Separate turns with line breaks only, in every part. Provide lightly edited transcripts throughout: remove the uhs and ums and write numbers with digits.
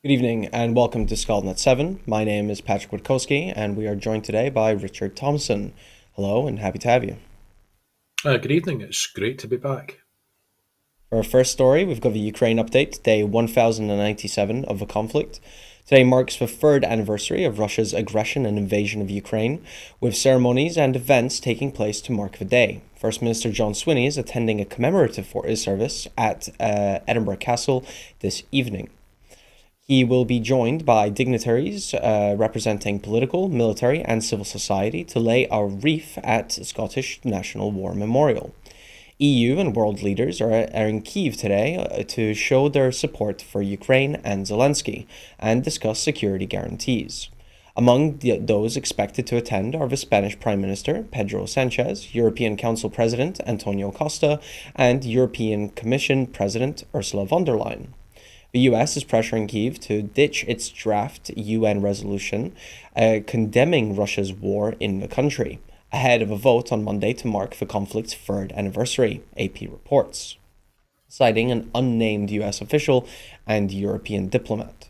Good evening and welcome to Scotland 7. My name is Patryk Witkowski and we are joined today by Richard Thomson. Hello and happy to have you.
Good evening. It's great to be back.
For our first story, we've got the Ukraine update, day 1097 of the conflict. Today marks the third anniversary of Russia's aggression and invasion of Ukraine, with ceremonies and events taking place to mark the day. First Minister John Swinney is attending a commemorative service at Edinburgh Castle this evening. He will be joined by dignitaries representing political, military, and civil society to lay a wreath at Scottish National War Memorial. EU and world leaders are in Kyiv today to show their support for Ukraine and Zelensky and discuss security guarantees. Among those expected to attend are the Spanish Prime Minister Pedro Sanchez, European Council President Antonio Costa, and European Commission President Ursula von der Leyen. The US is pressuring Kyiv to ditch its draft UN resolution condemning Russia's war in the country, ahead of a vote on Monday to mark the conflict's third anniversary, AP reports, citing an unnamed US official and European diplomat.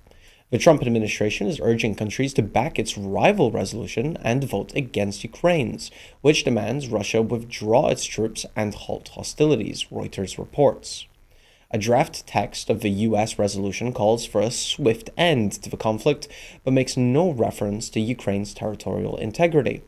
The Trump administration is urging countries to back its rival resolution and vote against Ukraine's, which demands Russia withdraw its troops and halt hostilities, Reuters reports. A draft text of the US resolution calls for a swift end to the conflict, but makes no reference to Ukraine's territorial integrity.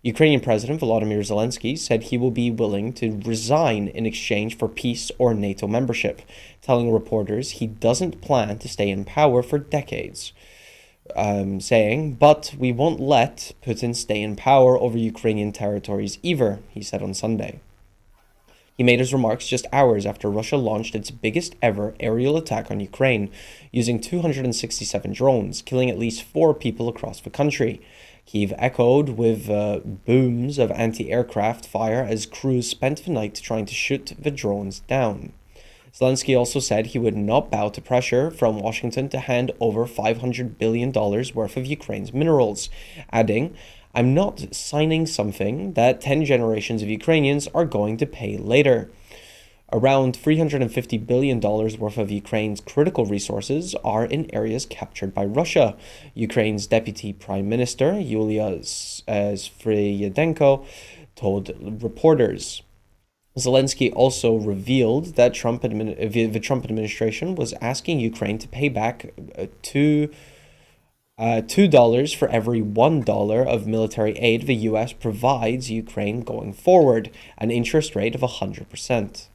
Ukrainian President Volodymyr Zelensky said he will be willing to resign in exchange for peace or NATO membership, telling reporters he doesn't plan to stay in power for decades. Saying, "But we won't let Putin stay in power over Ukrainian territories either," he said on Sunday. He made his remarks just hours after Russia launched its biggest ever aerial attack on Ukraine, using 267 drones, killing at least 4 people across the country. Kyiv echoed with booms of anti-aircraft fire as crews spent the night trying to shoot the drones down. Zelensky also said he would not bow to pressure from Washington to hand over $500 billion worth of Ukraine's minerals, adding, "I'm not signing something that 10 generations of Ukrainians are going to pay later." Around $350 billion worth of Ukraine's critical resources are in areas captured by Russia, Ukraine's Deputy Prime Minister, Yulia Sviridenko, told reporters. Zelensky also revealed that the Trump administration was asking Ukraine to pay back $2 for every $1 of military aid the US provides Ukraine going forward, an interest rate of 100%.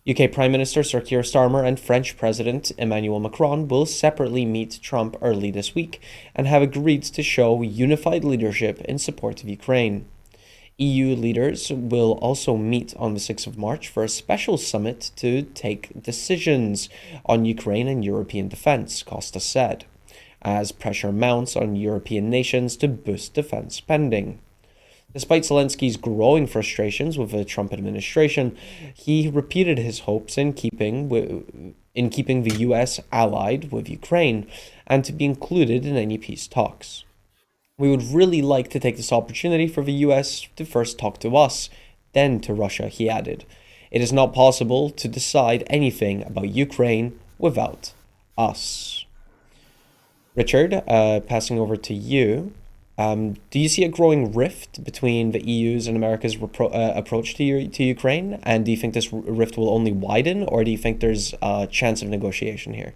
UK Prime Minister Sir Keir Starmer and French President Emmanuel Macron will separately meet Trump early this week and have agreed to show unified leadership in support of Ukraine. EU leaders will also meet on the 6th of March for a special summit to take decisions on Ukraine and European defense, Costa said, as pressure mounts on European nations to boost defense spending. Despite Zelensky's growing frustrations with the Trump administration, he repeated his hopes in keeping the US allied with Ukraine and to be included in any peace talks. "We would really like to take this opportunity for the US to first talk to us, then to Russia," he added. "It is not possible to decide anything about Ukraine without us." Richard, passing over to you. Do you see a growing rift between the EU's and America's approach to Ukraine? And do you think this rift will only widen, or do you think there's a chance of negotiation here?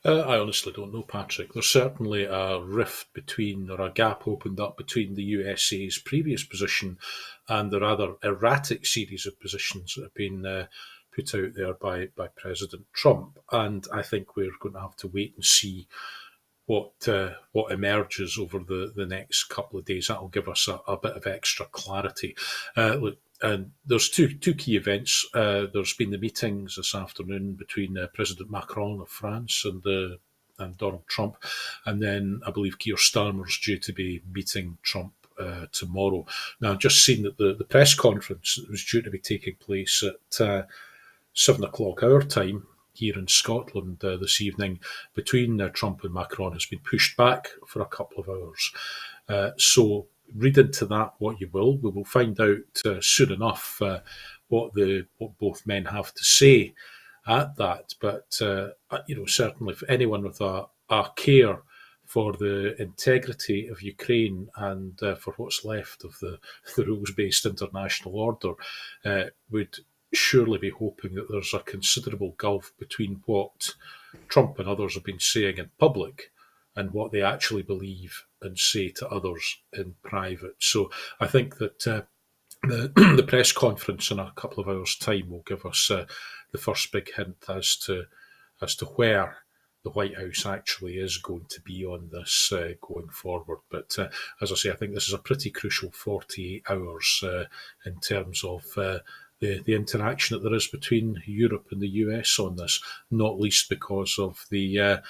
I honestly don't know, Patrick. There's certainly a rift between, or a gap opened up between the USA's previous position and the rather erratic series of positions that have been put out there by President Trump. And I think we're going to have to wait and see what emerges over the next couple of days. That'll give us a bit of extra clarity. Look, and there's two key events. There's been the meetings this afternoon between President Macron of France and Donald Trump, and then I believe Keir Starmer's due to be meeting Trump tomorrow. Now, I've just seen that the press conference that was due to be taking place at 7 o'clock our time here in Scotland this evening between Trump and Macron has been pushed back for a couple of hours. So read into that what you will. We will find out soon enough what both men have to say at that. But certainly, for anyone with a care for the integrity of Ukraine and for what's left of the rules-based international order, would surely be hoping that there's a considerable gulf between what Trump and others have been saying in public and what they actually believe and say to others in private. So I think that the press conference in a couple of hours' time will give us the first big hint as to where the White House actually is going to be on this going forward. But as I say, I think this is a pretty crucial 48 hours in terms of the interaction that there is between Europe and the US on this, not least because of the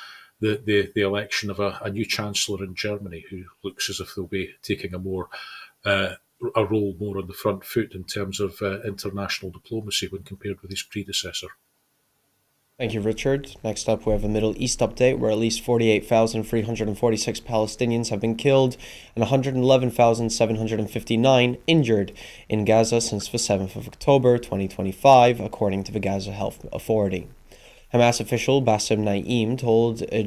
election of a new chancellor in Germany, who looks as if they'll be taking uh, a role more on the front foot in terms of international diplomacy when compared with his predecessor.
Thank you, Richard. Next up, we have a Middle East update where at least 48,346 Palestinians have been killed and 111,759 injured in Gaza since the 7th of October 2025, according to the Gaza Health Authority. Hamas official Bassem Naim told Al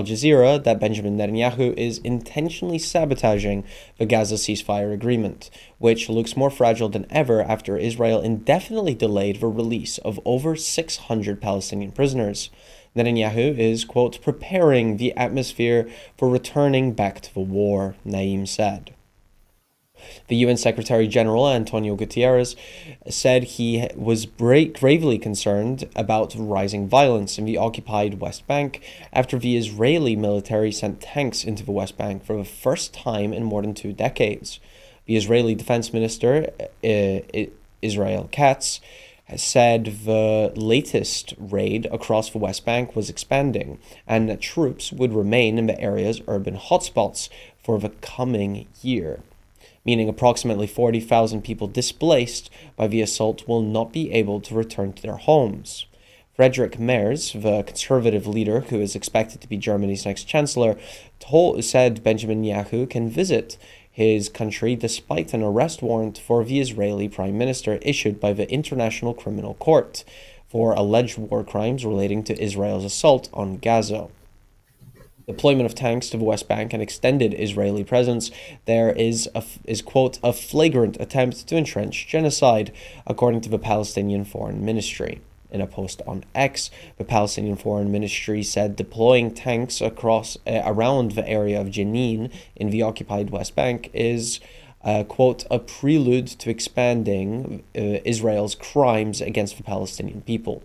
Jazeera that Benjamin Netanyahu is intentionally sabotaging the Gaza ceasefire agreement, which looks more fragile than ever after Israel indefinitely delayed the release of over 600 Palestinian prisoners. Netanyahu is, quote, preparing the atmosphere for returning back to the war, Naim said. The UN Secretary General Antonio Guterres said he was gravely concerned about rising violence in the occupied West Bank after the Israeli military sent tanks into the West Bank for the first time in more than 2 decades. The Israeli Defense Minister, Israel Katz, said the latest raid across the West Bank was expanding and that troops would remain in the area's urban hotspots for the coming year, meaning approximately 40,000 people displaced by the assault will not be able to return to their homes. Friedrich Merz, the conservative leader who is expected to be Germany's next chancellor, said Benjamin Netanyahu can visit his country despite an arrest warrant for the Israeli prime minister issued by the International Criminal Court for alleged war crimes relating to Israel's assault on Gaza. Deployment of tanks to the West Bank and extended Israeli presence there is quote, a flagrant attempt to entrench genocide, according to the Palestinian Foreign Ministry. In a post on X, the Palestinian Foreign Ministry said deploying tanks around the area of Jenin in the occupied West Bank is, quote, a prelude to expanding Israel's crimes against the Palestinian people.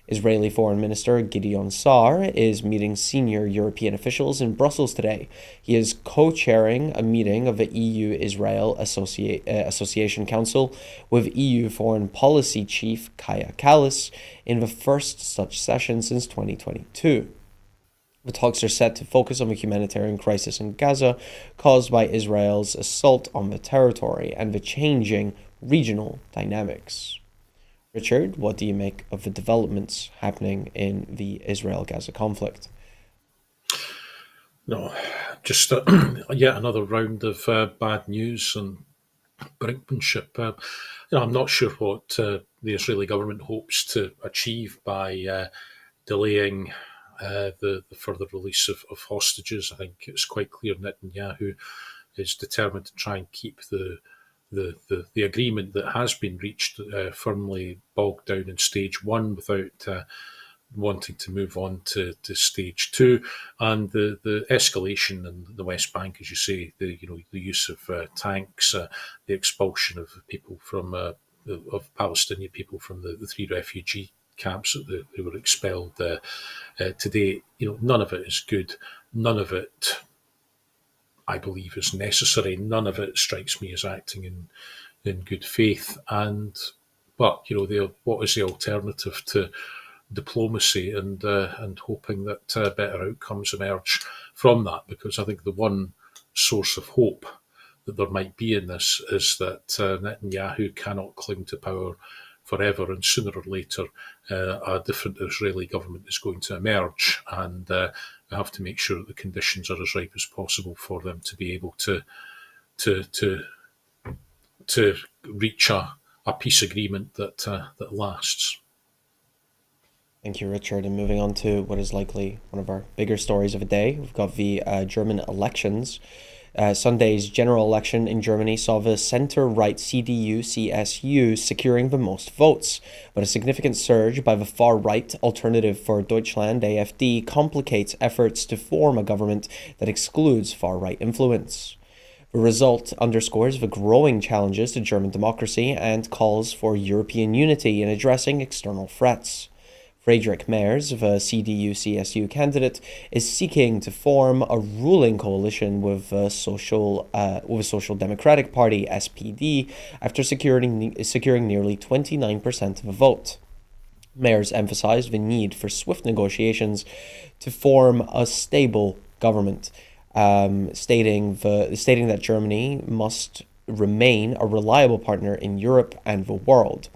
Israeli Foreign Minister Gideon Sa'ar is meeting senior European officials in Brussels today. He is co-chairing a meeting of the EU-Israel Association Council with EU Foreign Policy Chief Kaja Kallas in the first such session since 2022. The talks are set to focus on the humanitarian crisis in Gaza caused by Israel's assault on the territory and the changing regional dynamics. Richard, what do you make of the developments happening in the Israel-Gaza conflict?
No, just yet another round of bad news and brinkmanship. I'm not sure what the Israeli government hopes to achieve by delaying the further release of hostages. I think it's quite clear Netanyahu is determined to try and keep the agreement that has been reached firmly bogged down in stage one without wanting to move on to stage two, and the escalation in the West Bank, as you say, the use of tanks, the expulsion of people from of Palestinian people from the 3 refugee camps that they were expelled today. None of it is good. None of it, I believe, is necessary. None of it strikes me as acting in good faith. But what is the alternative to diplomacy and hoping that better outcomes emerge from that? Because I think the one source of hope that there might be in this is that Netanyahu cannot cling to power forever, and sooner or later a different Israeli government is going to emerge, and we have to make sure that the conditions are as ripe as possible for them to be able to reach a peace agreement that lasts.
Thank you, Richard. And moving on to what is likely one of our bigger stories of the day, we've got the German elections. Sunday's general election in Germany saw the center right CDU CSU securing the most votes, but a significant surge by the far right Alternative for Deutschland AfD complicates efforts to form a government that excludes far right influence. The result underscores the growing challenges to German democracy and calls for European unity in addressing external threats. Friedrich Merz, the CDU-CSU candidate, is seeking to form a ruling coalition with the Social Democratic Party (SPD) after securing nearly 29% of the vote. Merz emphasized the need for swift negotiations to form a stable government, stating that Germany must remain a reliable partner in Europe and the world.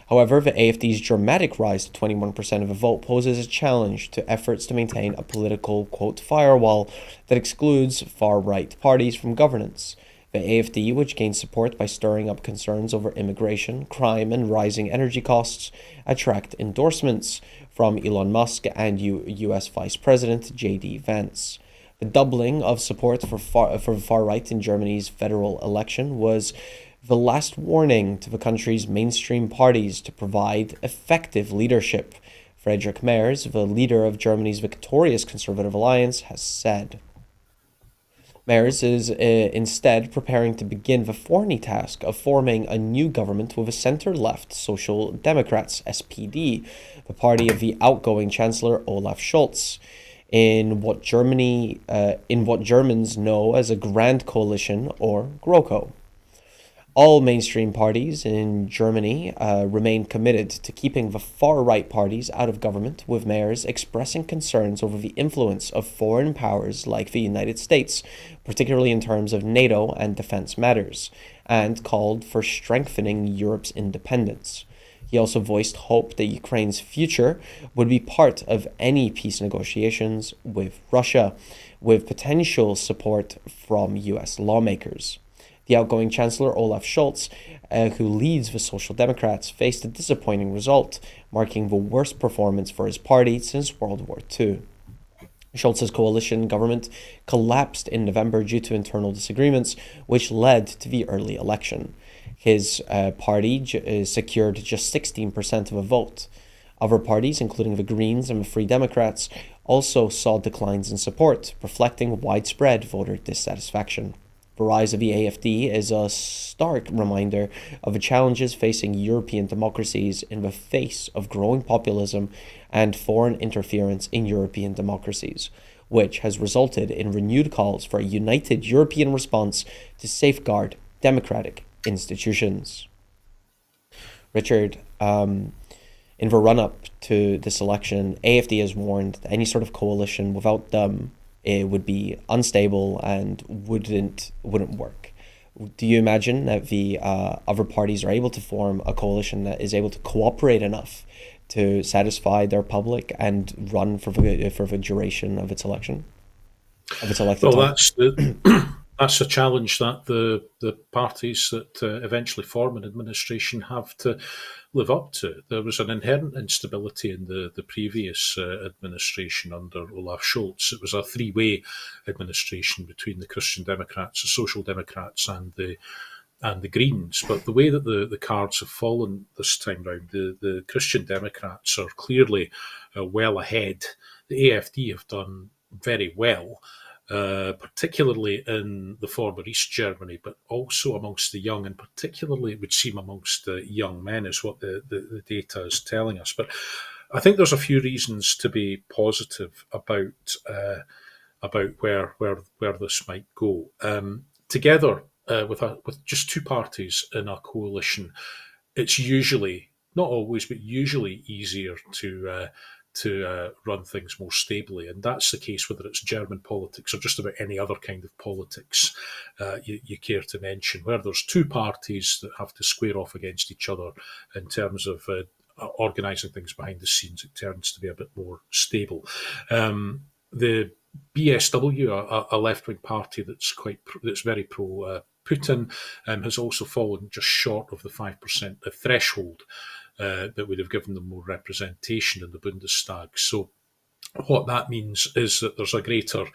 However, the AfD's dramatic rise to 21% of the vote poses a challenge to efforts to maintain a political, quote, firewall that excludes far-right parties from governance. The AfD, which gained support by stirring up concerns over immigration, crime, and rising energy costs, attract endorsements from Elon Musk and U.S. Vice President J.D. Vance. The doubling of support for far right in Germany's federal election was the last warning to the country's mainstream parties to provide effective leadership, Friedrich Merz, the leader of Germany's victorious Conservative Alliance, has said. Merz is instead preparing to begin the thorny task of forming a new government with a center-left Social Democrats (SPD), the party of the outgoing Chancellor Olaf Scholz, in what Germans know as a Grand Coalition or GroKo. All mainstream parties in Germany remain committed to keeping the far-right parties out of government, with mayors expressing concerns over the influence of foreign powers like the United States, particularly in terms of NATO and defense matters, and called for strengthening Europe's independence. He also voiced hope that Ukraine's future would be part of any peace negotiations with Russia, with potential support from US lawmakers. The outgoing Chancellor Olaf Scholz, who leads the Social Democrats, faced a disappointing result, marking the worst performance for his party since World War II. Scholz's coalition government collapsed in November due to internal disagreements, which led to the early election. His party secured just 16% of a vote. Other parties, including the Greens and the Free Democrats, also saw declines in support, reflecting widespread voter dissatisfaction. The rise of the AfD is a stark reminder of the challenges facing European democracies in the face of growing populism and foreign interference in European democracies, which has resulted in renewed calls for a united European response to safeguard democratic institutions. Richard, in the run-up to this election, AfD has warned that any sort of coalition without them it would be unstable and wouldn't work. Do you imagine that the other parties are able to form a coalition that is able to cooperate enough to satisfy their public and run for the duration of its election, of its elected
Well,
time?
that's a challenge that the parties that eventually form an administration have to live up to. There was an inherent instability in the previous administration under Olaf Scholz. It was a three-way administration between the Christian Democrats, the Social Democrats, and the Greens. But the way that the cards have fallen this time round, the Christian Democrats are clearly well ahead. The AfD have done very well. Particularly in the former East Germany, but also amongst the young, and particularly it would seem amongst the young men, is what the data is telling us. But I think there's a few reasons to be positive about where this might go. Together with just two parties in a coalition, it's usually, not always, but usually easier to run things more stably. And that's the case whether it's German politics or just about any other kind of politics you care to mention, where there's two parties that have to square off against each other in terms of organising things behind the scenes. It tends to be a bit more stable. The BSW, a left-wing party that's very pro Putin, has also fallen just short of the 5% threshold. that would have given them more representation in the Bundestag. So what that means is that there's a greater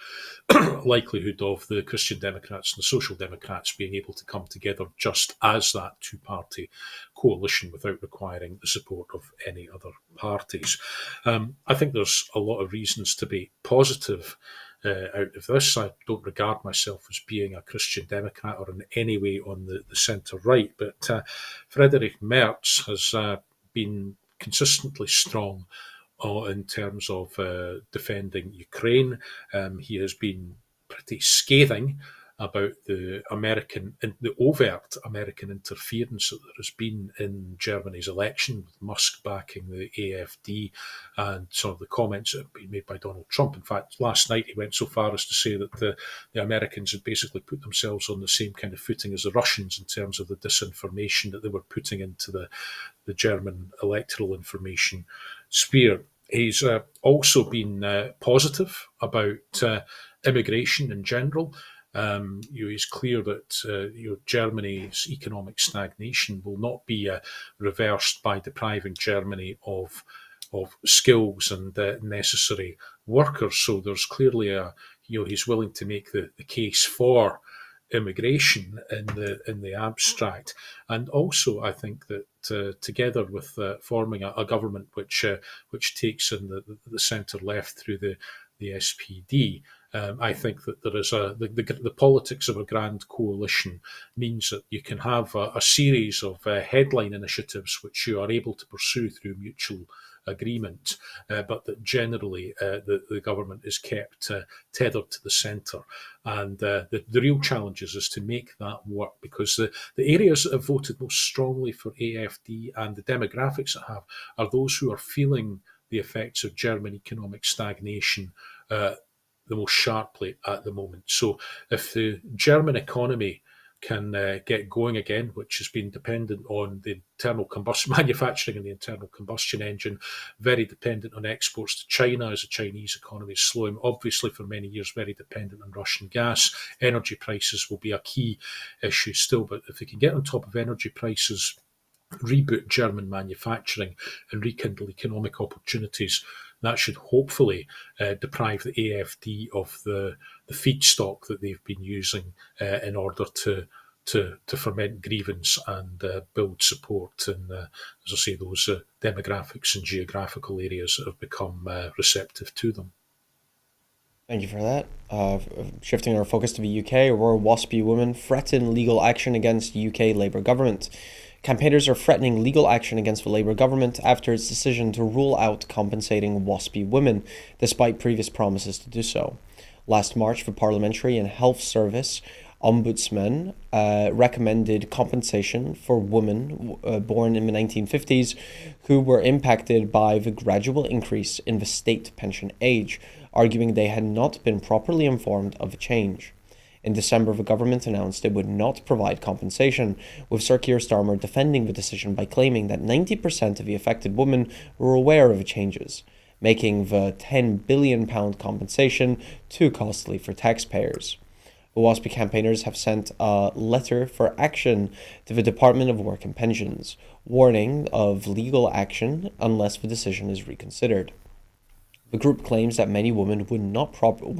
likelihood of the Christian Democrats and the Social Democrats being able to come together just as that two-party coalition without requiring the support of any other parties. I think there's a lot of reasons to be positive out of this. I don't regard myself as being a Christian Democrat or in any way on the centre right, but Friedrich Merz has been consistently strong in terms of defending Ukraine. He has been pretty scathing about the overt American interference that there has been in Germany's election, with Musk backing the AfD, and some of the comments that have been made by Donald Trump. In fact, last night he went so far as to say that the Americans had basically put themselves on the same kind of footing as the Russians in terms of the disinformation that they were putting into the German electoral information sphere. He's also been positive about immigration in general. He's clear that Germany's economic stagnation will not be reversed by depriving Germany of skills and necessary workers. So there's clearly he's willing to make the case for immigration in the abstract, and also I think that together with forming a government which takes in the centre left through the SPD. I think that there is the politics of a grand coalition means that you can have a series of headline initiatives which you are able to pursue through mutual agreement, but that generally the government is kept tethered to the centre. And the real challenge is to make that work, because the areas that have voted most strongly for AfD and the demographics that have are those who are feeling the effects of German economic stagnation the most sharply at the moment. So if the German economy can get going again, which has been dependent on the internal combustion manufacturing and the internal combustion engine, very dependent on exports to China as the Chinese economy is slowing, obviously for many years very dependent on Russian gas. Energy prices will be a key issue still, but if they can get on top of energy prices, reboot German manufacturing and rekindle economic opportunities, that should hopefully deprive the AfD of the feedstock that they've been using in order to ferment grievance and build support in, as I say, those demographics and geographical areas that have become receptive to them.
Thank you for that. Shifting our focus to the UK, where WASPy women threaten legal action against UK Labour government. Campaigners are threatening legal action against the Labour government after its decision to rule out compensating WASPy women, despite previous promises to do so. Last March, the Parliamentary and Health Service Ombudsman recommended compensation for women born in the 1950s who were impacted by the gradual increase in the state pension age, arguing they had not been properly informed of the change. In December, the government announced it would not provide compensation, with Sir Keir Starmer defending the decision by claiming that 90% of the affected women were aware of the changes, making the £10 billion compensation too costly for taxpayers. The WASPy campaigners have sent a letter for action to the Department of Work and Pensions, warning of legal action unless the decision is reconsidered. The group claims that many women were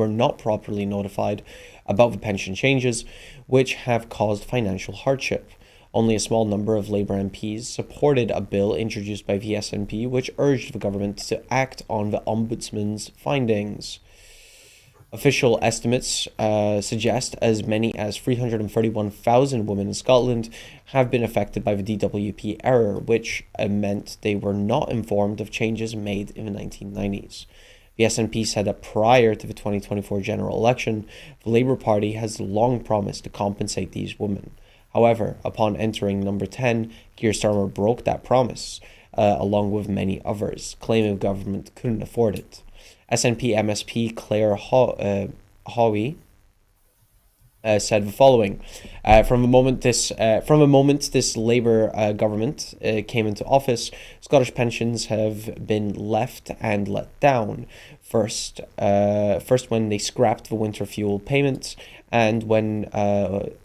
not properly notified about the pension changes, which have caused financial hardship. Only a small number of Labour MPs supported a bill introduced by the SNP, which urged the government to act on the Ombudsman's findings. Official estimates suggest as many as 331,000 women in Scotland have been affected by the DWP error, which meant they were not informed of changes made in the 1990s. The SNP said that prior to the 2024 general election, the Labour Party has long promised to compensate these women. However, upon entering number 10, Keir Starmer broke that promise, along with many others, claiming the government couldn't afford it. SNP MSP Claire Hawley said the following: From the moment this Labour government came into office, Scottish pensions have been left and let down. First when they scrapped the winter fuel payments, and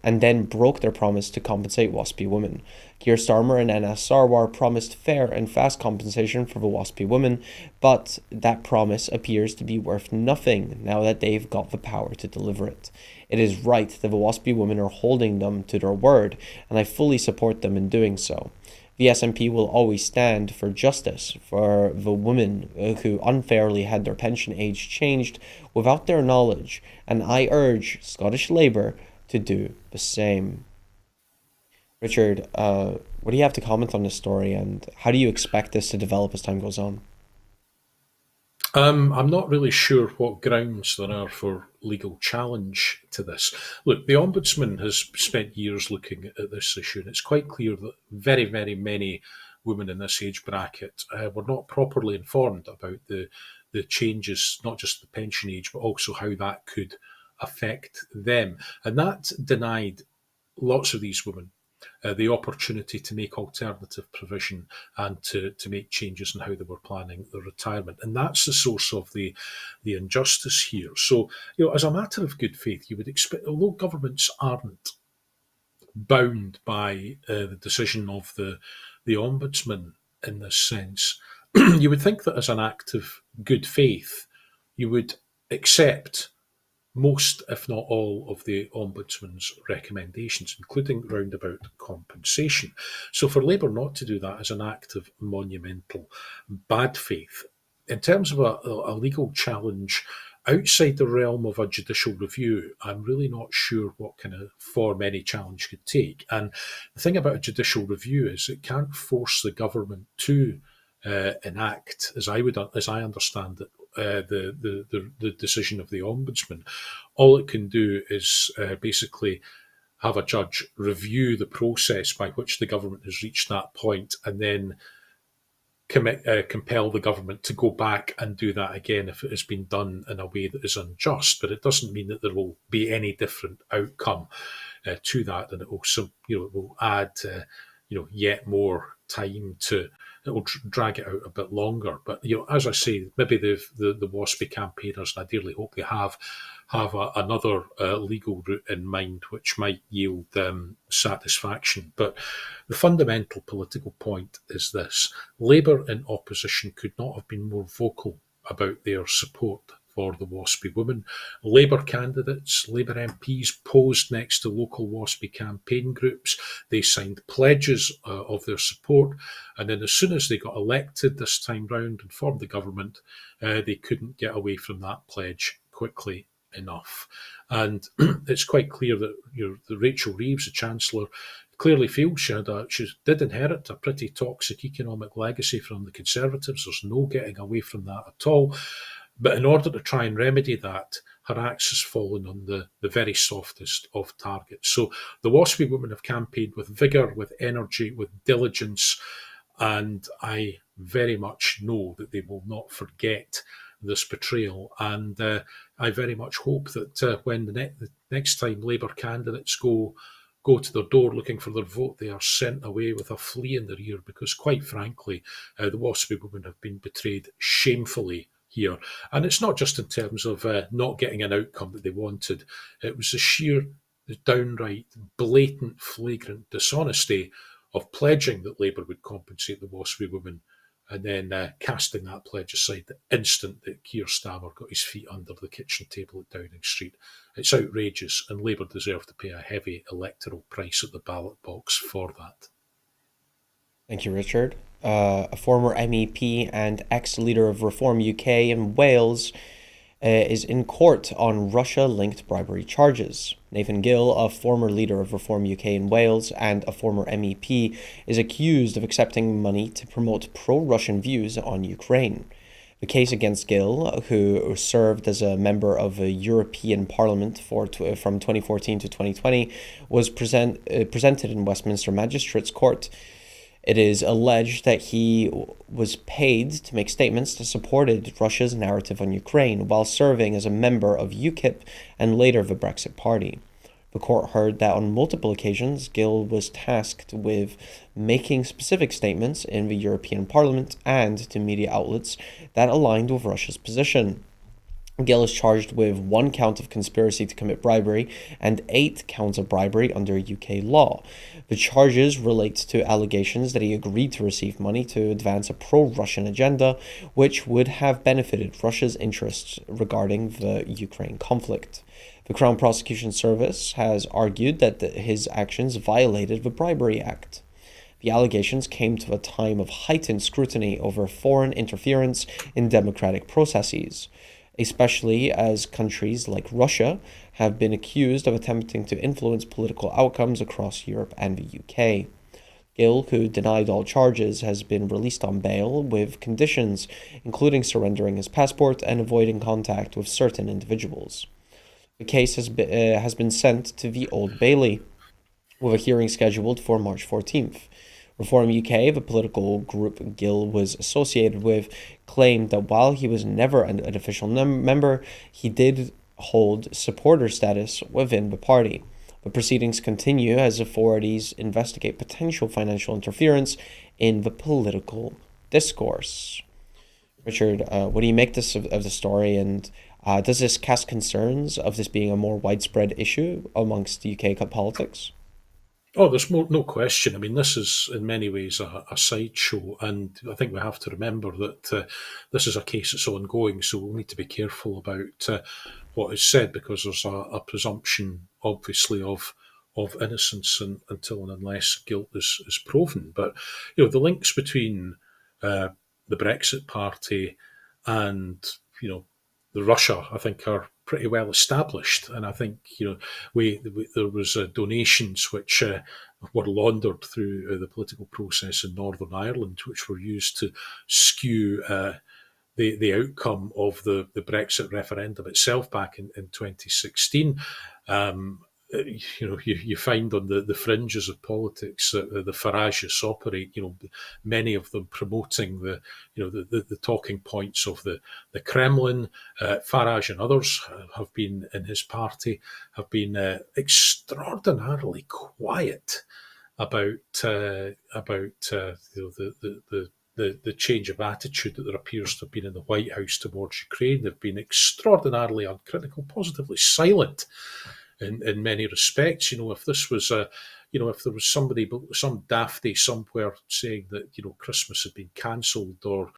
then broke their promise to compensate WASPy women. Keir Starmer and Anas Sarwar promised fair and fast compensation for the WASPy women, but that promise appears to be worth nothing now that they've got the power to deliver it. It is right that the WASPy women are holding them to their word, and I fully support them in doing so. The SNP will always stand for justice for the women who unfairly had their pension age changed without their knowledge, and I urge Scottish Labour to do the same. Richard, what do you have to comment on this story, and how do you expect this to develop as time goes on?
I'm not really sure what grounds there are for legal challenge to this. Look, the Ombudsman has spent years looking at this issue, and it's quite clear that very, very many women in this age bracket were not properly informed about the changes, not just the pension age, but also how that could affect them. And that denied lots of these women the opportunity to make alternative provision and to make changes in how they were planning their retirement. And that's the source of the injustice here. So, as a matter of good faith, you would expect, although governments aren't bound by the decision of the Ombudsman in this sense, you would think that as an act of good faith, you would accept most, if not all, of the Ombudsman's recommendations, including roundabout compensation. So for Labour not to do that is an act of monumental bad faith. In terms of a legal challenge outside the realm of a judicial review, I'm really not sure what kind of form any challenge could take. And the thing about a judicial review is it can't force the government to enact, as I understand it, the decision of the ombudsman. All it can do is basically have a judge review the process by which the government has reached that point, and then compel the government to go back and do that again if it has been done in a way that is unjust. But it doesn't mean that there will be any different outcome to that, and it will it will add yet more time to. It will drag it out a bit longer. But as I say, maybe the WASPy campaigners, and I dearly hope they have another legal route in mind, which might yield satisfaction. But the fundamental political point is this: Labour in opposition could not have been more vocal about their support for the WASPy women. Labour candidates, Labour MPs posed next to local WASPy campaign groups. They signed pledges of their support. And then as soon as they got elected this time round and formed the government, they couldn't get away from that pledge quickly enough. And it's quite clear that the Rachel Reeves, the Chancellor, clearly feels she did inherit a pretty toxic economic legacy from the Conservatives. There's no getting away from that at all. But in order to try and remedy that, her axe has fallen on the very softest of targets. So the WASPy women have campaigned with vigour, with energy, with diligence, and I very much know that they will not forget this betrayal. And I very much hope that when the next time Labour candidates go to their door looking for their vote, they are sent away with a flea in their ear, because quite frankly, the WASPy women have been betrayed shamefully here. And it's not just in terms of not getting an outcome that they wanted. It was the sheer, downright, blatant, flagrant dishonesty of pledging that Labour would compensate the WASPy women and then casting that pledge aside the instant that Keir Starmer got his feet under the kitchen table at Downing Street. It's outrageous, and Labour deserve to pay a heavy electoral price at the ballot box for that.
Thank you, Richard. A former MEP and ex-leader of Reform UK in Wales is in court on Russia-linked bribery charges. Nathan Gill, a former leader of Reform UK in Wales and a former MEP, is accused of accepting money to promote pro-Russian views on Ukraine. The case against Gill, who served as a member of the European Parliament from 2014 to 2020, was presented in Westminster Magistrates Court. It is alleged that he was paid to make statements that supported Russia's narrative on Ukraine while serving as a member of UKIP and later the Brexit Party. The court heard that on multiple occasions, Gill was tasked with making specific statements in the European Parliament and to media outlets that aligned with Russia's position. Gill is charged with one count of conspiracy to commit bribery and 8 counts of bribery under UK law. The charges relate to allegations that he agreed to receive money to advance a pro Russian agenda, which would have benefited Russia's interests regarding the Ukraine conflict. The Crown Prosecution Service has argued that his actions violated the Bribery Act. The allegations came to a time of heightened scrutiny over foreign interference in democratic processes, especially as countries like Russia have been accused of attempting to influence political outcomes across Europe and the UK. Gill, who denied all charges, has been released on bail with conditions, including surrendering his passport and avoiding contact with certain individuals. The case has been sent to the Old Bailey, with a hearing scheduled for March 14th. Reform UK, the political group Gill was associated with, claimed that while he was never an official member, he did hold supporter status within the party. The proceedings continue as authorities investigate potential financial interference in the political discourse. Richard, what do you make of the story, and does this cast concerns of this being a more widespread issue amongst UK politics?
Oh, there's no question. I mean, this is in many ways a sideshow, and I think we have to remember that this is a case that's ongoing, so we'll need to be careful about what is said because there's a presumption, obviously, of innocence until and unless guilt is proven. But the links between the Brexit Party and the Russia, I think, are pretty well established, and I think there was donations which were laundered through the political process in Northern Ireland, which were used to skew the outcome of the Brexit referendum itself back in 2016. Um, you find on the fringes of politics that the Faragists operate. Many of them promoting the talking points of the Kremlin. Farage and others have been in his party have been extraordinarily quiet about the change of attitude that there appears to have been in the White House towards Ukraine. They've been extraordinarily uncritical, positively silent in many respects. If this was if there was some dafty somewhere saying that Christmas had been cancelled, or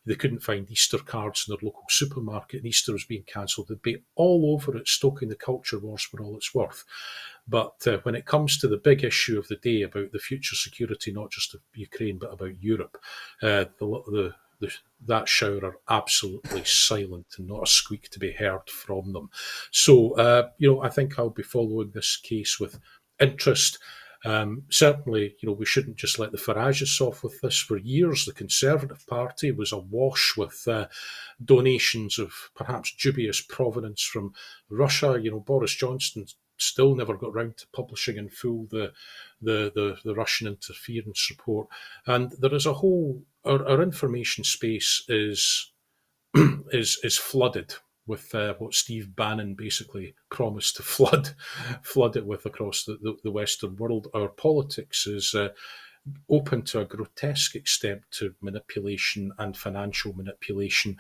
they couldn't find Easter cards in their local supermarket and Easter was being cancelled, they'd be all over it, stoking the culture wars for all it's worth. But when it comes to the big issue of the day about the future security, not just of Ukraine but about Europe, that shower are absolutely silent and not a squeak to be heard from them. So, I think I'll be following this case with interest. Certainly, we shouldn't just let the Faragists off with this. For years, the Conservative Party was awash with donations of perhaps dubious provenance from Russia. Boris Johnson still never got round to publishing in full the Russian interference report, and there is a whole our information space is flooded with what Steve Bannon basically promised to flood it with across the Western world. Our politics is open to a grotesque extent to manipulation and financial manipulation,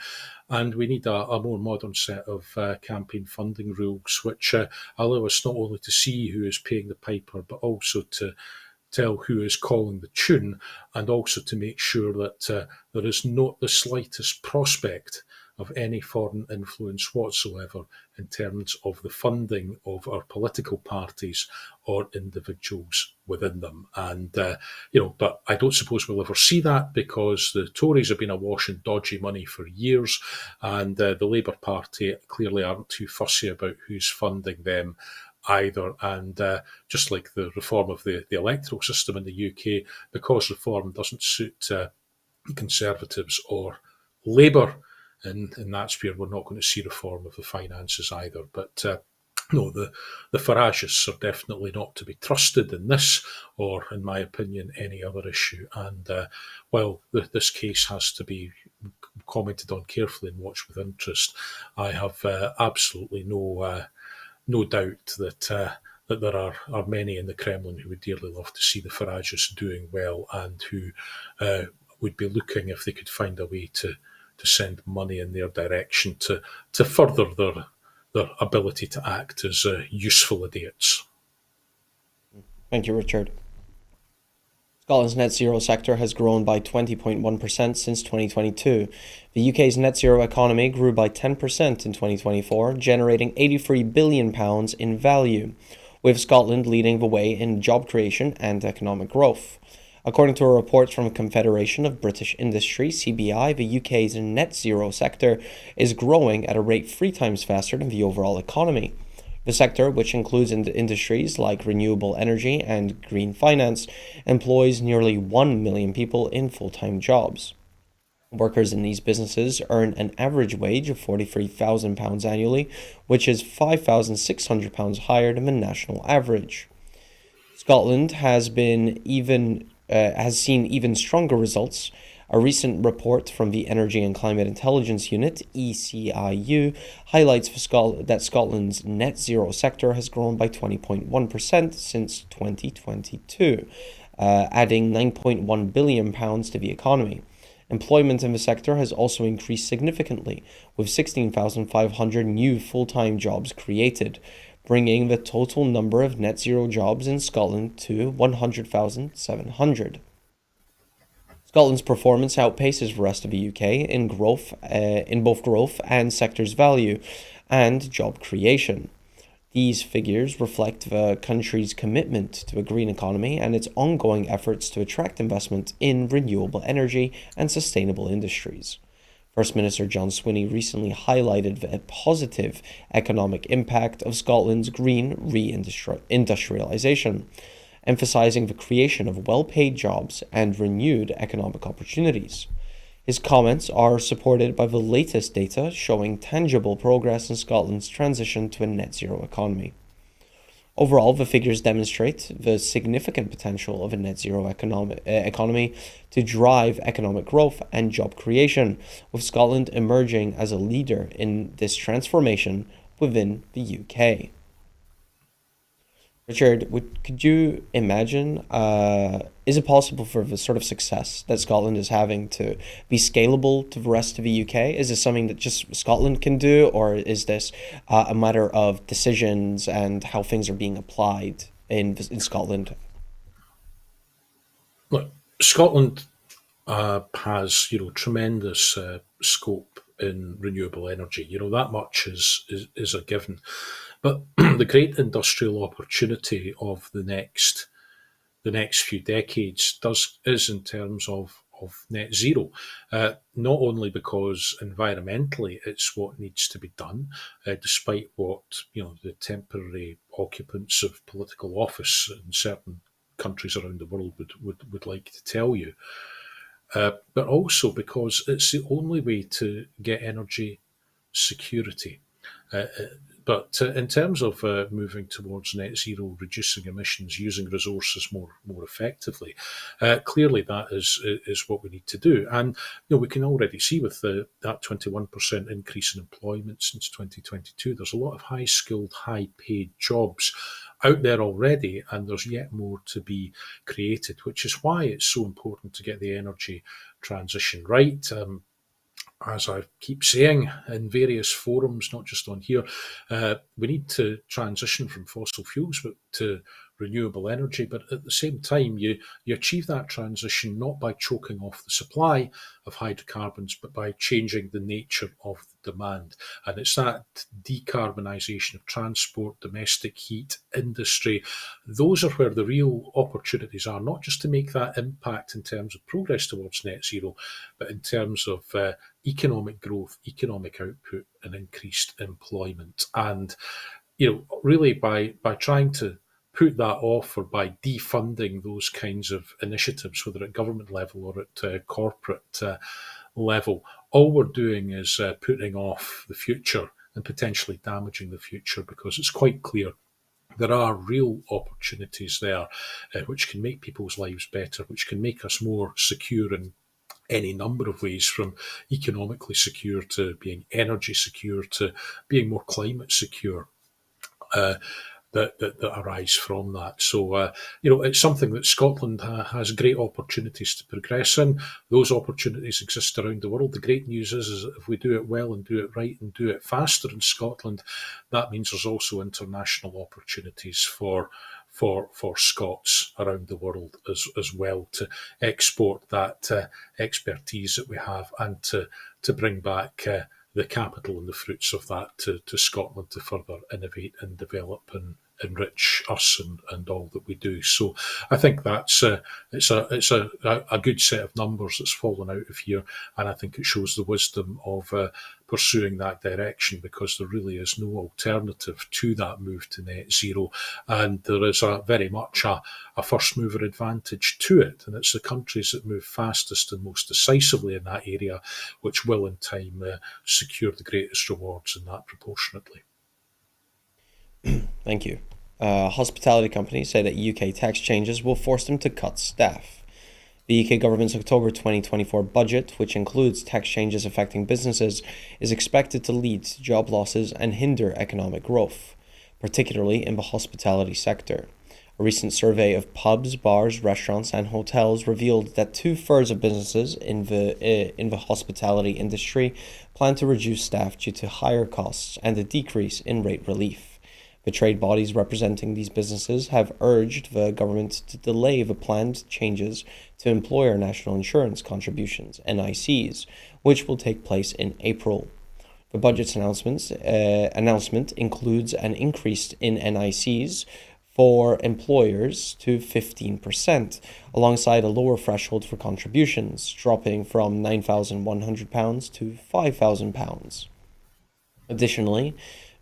and we need a more modern set of campaign funding rules which allow us not only to see who is paying the piper but also to tell who is calling the tune, and also to make sure that there is not the slightest prospect of any foreign influence whatsoever in terms of the funding of our political parties or individuals within them. And, but I don't suppose we'll ever see that because the Tories have been awash in dodgy money for years, and the Labour Party clearly aren't too fussy about who's funding them either. And just like the reform of the electoral system in the UK, because reform doesn't suit Conservatives or Labour in that sphere, we're not going to see reform of the finances either. But no, the Faragists are definitely not to be trusted in this, or, in my opinion, any other issue. And while this case has to be commented on carefully and watched with interest, I have absolutely no doubt that there are many in the Kremlin who would dearly love to see the Faragists doing well, and who would be looking if they could find a way to to send money in their direction to further their ability to act as useful idiots.
Thank you, Richard. Scotland's net zero sector has grown by 20.1% since 2022. The UK's net zero economy grew by 10% in 2024, generating £83 billion in value, with Scotland leading the way in job creation and economic growth. According to a report from Confederation of British Industry, CBI, the UK's net zero sector is growing at a rate 3 times faster than the overall economy. The sector, which includes industries like renewable energy and green finance, employs nearly 1 million people in full-time jobs. Workers in these businesses earn an average wage of £43,000 annually, which is £5,600 higher than the national average. Scotland has seen even stronger results. A recent report from the Energy and Climate Intelligence Unit, ECIU, highlights that Scotland's net zero sector has grown by 20.1% since 2022, adding £9.1 billion to the economy. Employment in the sector has also increased significantly, with 16,500 new full-time jobs created, bringing the total number of net zero jobs in Scotland to 100,700. Scotland's performance outpaces the rest of the UK in both growth and sector's value and job creation. These figures reflect the country's commitment to a green economy and its ongoing efforts to attract investment in renewable energy and sustainable industries. First Minister John Swinney recently highlighted the positive economic impact of Scotland's green reindustrialisation, emphasizing the creation of well-paid jobs and renewed economic opportunities. His comments are supported by the latest data showing tangible progress in Scotland's transition to a net zero economy. Overall, the figures demonstrate the significant potential of a net zero economy to drive economic growth and job creation, with Scotland emerging as a leader in this transformation within the UK. Richard, could you imagine, is it possible for the sort of success that Scotland is having to be scalable to the rest of the UK? Is this something that just Scotland can do, or is this a matter of decisions and how things are being applied in Scotland?
Look, Scotland has tremendous scope in renewable energy. That much is a given. But the great industrial opportunity of the next few decades is in terms of net zero, not only because environmentally it's what needs to be done, despite what the temporary occupants of political office in certain countries around the world would like to tell you, but also because it's the only way to get energy security. But in terms of moving towards net zero, reducing emissions, using resources more effectively, clearly that is what we need to do. And we can already see with that 21% increase in employment since 2022, there's a lot of high skilled, high paid jobs out there already, and there's yet more to be created, which is why it's so important to get the energy transition right. As I keep saying in various forums, not just on here, we need to transition from fossil fuels to renewable energy. But at the same time, you achieve that transition not by choking off the supply of hydrocarbons, but by changing the nature of the demand. And it's that decarbonisation of transport, domestic heat, industry. Those are where the real opportunities are, not just to make that impact in terms of progress towards net zero, but in terms of economic growth, economic output, and increased employment. And really by trying to put that off, or by defunding those kinds of initiatives, whether at government level or at corporate level, all we're doing is putting off the future and potentially damaging the future, because it's quite clear there are real opportunities there which can make people's lives better, which can make us more secure in any number of ways, from economically secure to being energy secure to being more climate secure. that arise from that. So, it's something that Scotland has great opportunities to progress in. Those opportunities exist around the world. The great news is that if we do it well and do it right and do it faster in Scotland, that means there's also international opportunities for Scots around the world as well to export that expertise that we have and to bring back the capital and the fruits of that to Scotland to further innovate and develop and enrich us and all that we do. So I think that's it's a good set of numbers that's fallen out of here, and I think it shows the wisdom of pursuing that direction, because there really is no alternative to that move to net zero, and there is a very much a first mover advantage to it, and it's the countries that move fastest and most decisively in that area which will in time secure the greatest rewards in that proportionately.
Thank you. Hospitality companies say that UK tax changes will force them to cut staff. The UK government's October 2024 budget, which includes tax changes affecting businesses, is expected to lead to job losses and hinder economic growth, particularly in the hospitality sector. A recent survey of pubs, bars, restaurants, and hotels revealed that two-thirds of businesses in the hospitality industry plan to reduce staff due to higher costs and a decrease in rate relief. The trade bodies representing these businesses have urged the government to delay the planned changes to employer national insurance contributions, NICs, which will take place in April. The budget's announcement includes an increase in NICs for employers to 15%, alongside a lower threshold for contributions, dropping from £9,100 to £5,000. Additionally,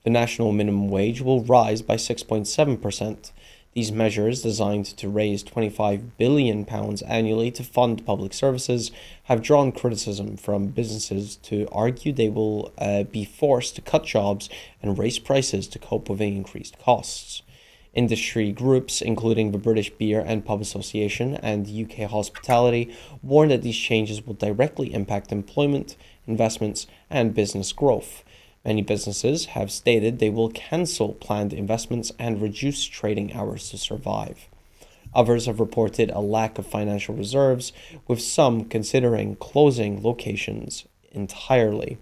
the national minimum wage will rise by 6.7%. These measures, designed to raise £25 billion annually to fund public services, have drawn criticism from businesses to argue they will be forced to cut jobs and raise prices to cope with the increased costs. Industry groups, including the British Beer and Pub Association and UK Hospitality, warn that these changes will directly impact employment, investments, and business growth. Many businesses have stated they will cancel planned investments and reduce trading hours to survive. Others have reported a lack of financial reserves, with some considering closing locations entirely.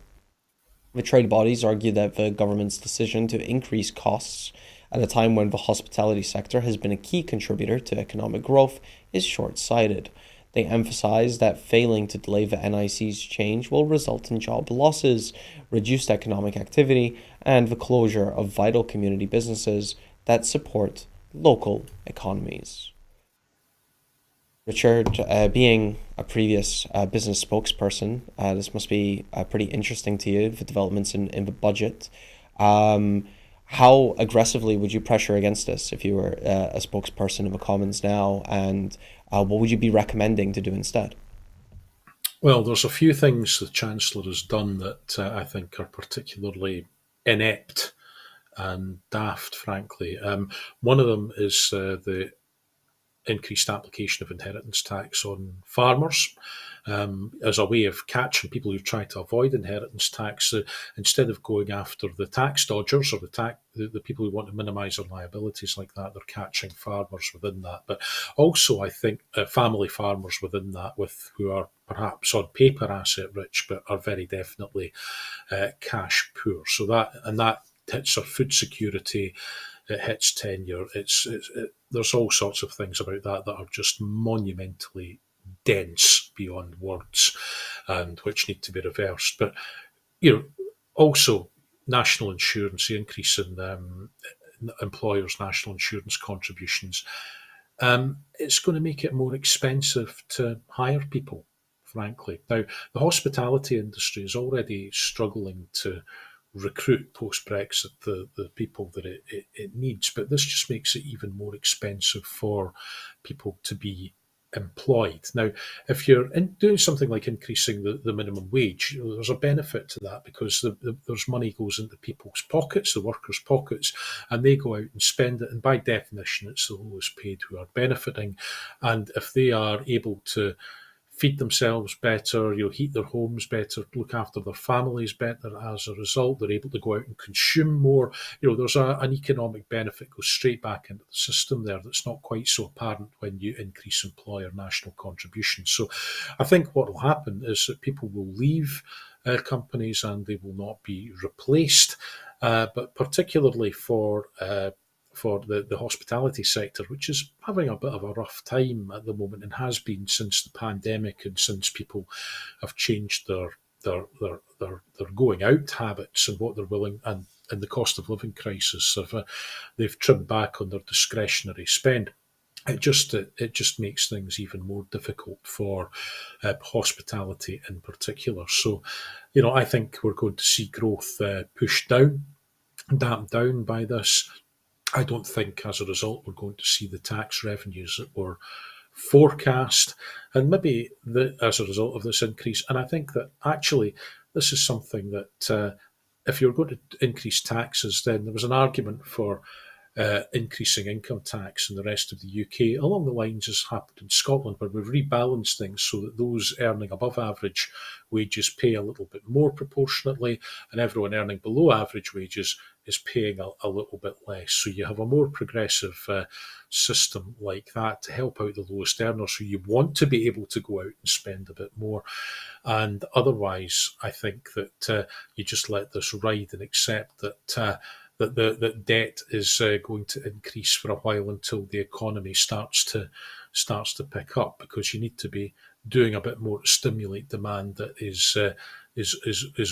The trade bodies argue that the government's decision to increase costs at a time when the hospitality sector has been a key contributor to economic growth is short-sighted. They emphasize that failing to delay the NIC's change will result in job losses, reduced economic activity, and the closure of vital community businesses that support local economies. Richard, being a previous business spokesperson, this must be pretty interesting to you, the developments in the budget. How aggressively would you pressure against this if you were a spokesperson in the Commons now, and what would you be recommending to do instead?
Well, there's a few things the Chancellor has done that I think are particularly inept and daft, frankly. One of them is the increased application of inheritance tax on farmers as a way of catching people who try to avoid inheritance tax. Instead of going after the tax dodgers or the people who want to minimise their liabilities like that, they're catching farmers within that. But also, I think family farmers within that, who are perhaps on paper asset rich, but are very definitely cash poor. So that hits our food security. It hits tenure. There's all sorts of things about that are just monumentally dense beyond words, and which need to be reversed. But also national insurance, the increase in employers' national insurance contributions, it's going to make it more expensive to hire people. Frankly, now the hospitality industry is already struggling to recruit post-Brexit the people that it needs, but this just makes it even more expensive for people to be employed. Now, if you're doing something like increasing the minimum wage, there's a benefit to that, because there's money goes into people's pockets, the workers' pockets, and they go out and spend it, and by definition it's the lowest paid who are benefiting. And if they are able to feed themselves better, heat their homes better, look after their families better. As a result, they're able to go out and consume more. There's an economic benefit goes straight back into the system there that's not quite so apparent when you increase employer national contributions. So I think what will happen is that people will leave companies and they will not be replaced. But particularly for the hospitality sector, which is having a bit of a rough time at the moment and has been since the pandemic and since people have changed their going out habits and what they're willing and the cost of living crisis they've trimmed back on their discretionary spend. It just makes things even more difficult for hospitality in particular. So, I think we're going to see growth pushed down, damped down by this. I don't think as a result we're going to see the tax revenues that were forecast, and maybe as a result of this increase. And I think that actually this is something that if you're going to increase taxes, then there was an argument for increasing income tax in the rest of the UK, along the lines as happened in Scotland, where we've rebalanced things so that those earning above average wages pay a little bit more proportionately, and everyone earning below average wages is paying a little bit less. So you have a more progressive system like that to help out the lowest earners who you want to be able to go out and spend a bit more. And otherwise, I think that you just let this ride and accept that debt is going to increase for a while until the economy starts to pick up, because you need to be doing a bit more to stimulate demand that is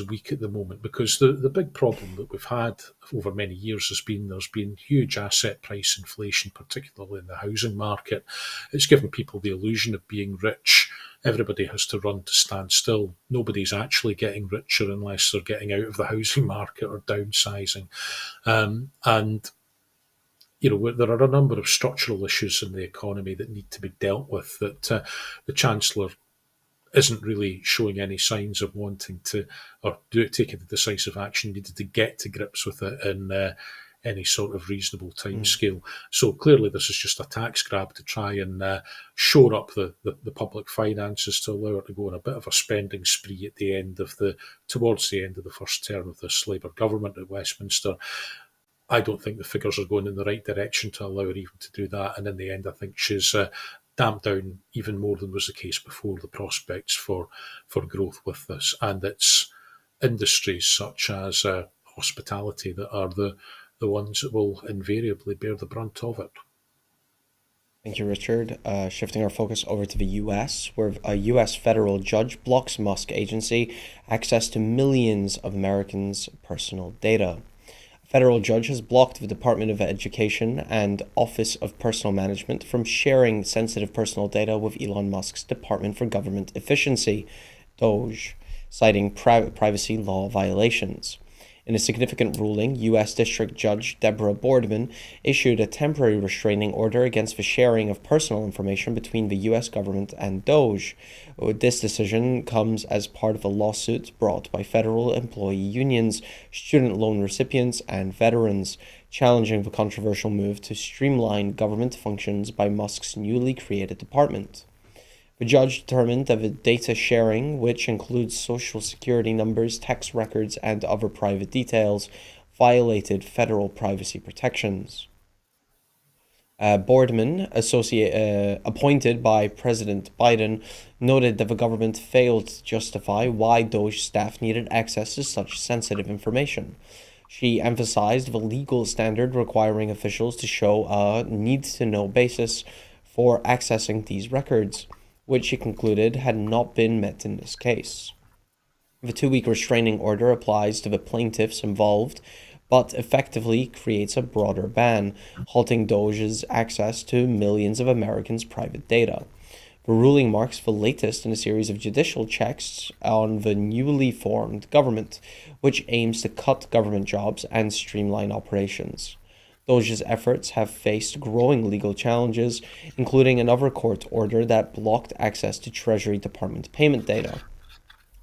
weak at the moment. Because the big problem that we've had over many years has been there's been huge asset price inflation, particularly in the housing market. It's given people the illusion of being rich. Everybody has to run to stand still. Nobody's actually getting richer unless they're getting out of the housing market or downsizing. And there are a number of structural issues in the economy that need to be dealt with that the Chancellor isn't really showing any signs of wanting to or taking the decisive action needed to get to grips with it in any sort of reasonable timescale. So clearly this is just a tax grab to try and shore up the public finances to allow it to go on a bit of a spending spree at the end of towards the end of the first term of this Labour government at Westminster. I don't think the figures are going in the right direction to allow her even to do that. And in the end, I think she's damped down even more than was the case before the prospects for growth with this. And it's industries such as hospitality that are the ones that will invariably bear the brunt of it.
Thank you, Richard. Shifting our focus over to the US, where a US federal judge blocks Musk agency access to millions of Americans' personal data. A federal judge has blocked the Department of Education and Office of Personnel Management from sharing sensitive personal data with Elon Musk's Department for Government Efficiency, DOGE, citing privacy law violations. In a significant ruling, U.S. District Judge Deborah Boardman issued a temporary restraining order against the sharing of personal information between the U.S. government and DOGE. This decision comes as part of a lawsuit brought by federal employee unions, student loan recipients, and veterans, challenging the controversial move to streamline government functions by Musk's newly created department. The judge determined that the data sharing, which includes social security numbers, tax records, and other private details, violated federal privacy protections. Boardman, appointed by President Biden, noted that the government failed to justify why DOGE staff needed access to such sensitive information. She emphasized the legal standard requiring officials to show a need-to-know basis for accessing these records, which she concluded had not been met in this case. The 2-week restraining order applies to the plaintiffs involved, but effectively creates a broader ban, halting DOGE's access to millions of Americans' private data. The ruling marks the latest in a series of judicial checks on the newly formed government, which aims to cut government jobs and streamline operations. DOGE's efforts have faced growing legal challenges, including another court order that blocked access to Treasury Department payment data.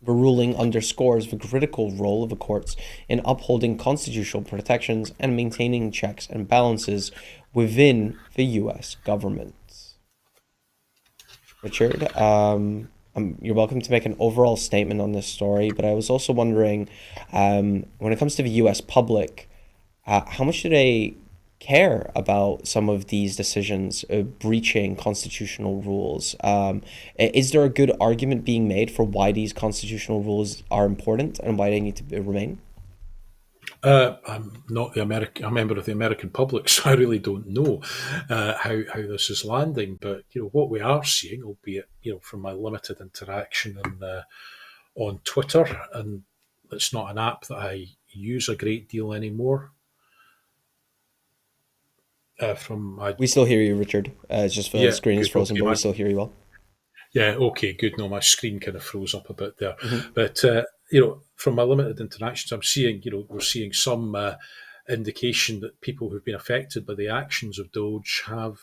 The ruling underscores the critical role of the courts in upholding constitutional protections and maintaining checks and balances within the U.S. government. Richard, You're welcome to make an overall statement on this story, but I was also wondering, when it comes to the US public, how much do they care about some of these decisions breaching constitutional rules? Is there a good argument being made for why these constitutional rules are important and why they need to remain?
I'm not a member of the American public, so I really don't know how this is landing. But what we are seeing, albeit from my limited interaction on Twitter, and it's not an app that I use a great deal anymore. From my
We still hear you, Richard. It's just the
Yeah,
screen is
good.
frozen,
Okay,
but we still hear you well.
okay, good. No, my screen kind of froze up a bit there,
Hmm.
but from my limited interactions, I'm seeing we're seeing some indication that people who've been affected by the actions of Doge have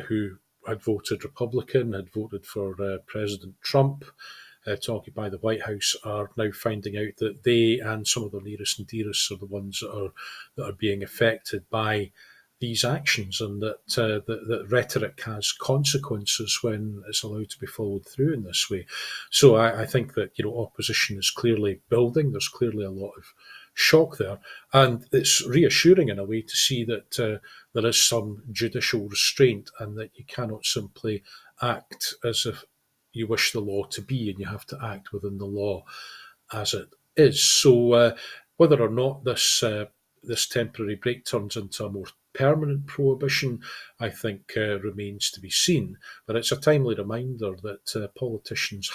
who had voted Republican, had voted for President Trump to occupy the White House, are now finding out that they and some of their nearest and dearest are the ones that are being affected by these actions, and that rhetoric has consequences when it's allowed to be followed through in this way. So I think that opposition is clearly building. There's clearly a lot of shock there, and it's reassuring in a way to see that there is some judicial restraint, and that you cannot simply act as if you wish the law to be, and you have to act within the law as it is. So whether or not this temporary break turns into a more permanent prohibition, I think remains to be seen. But it's a timely reminder that politicians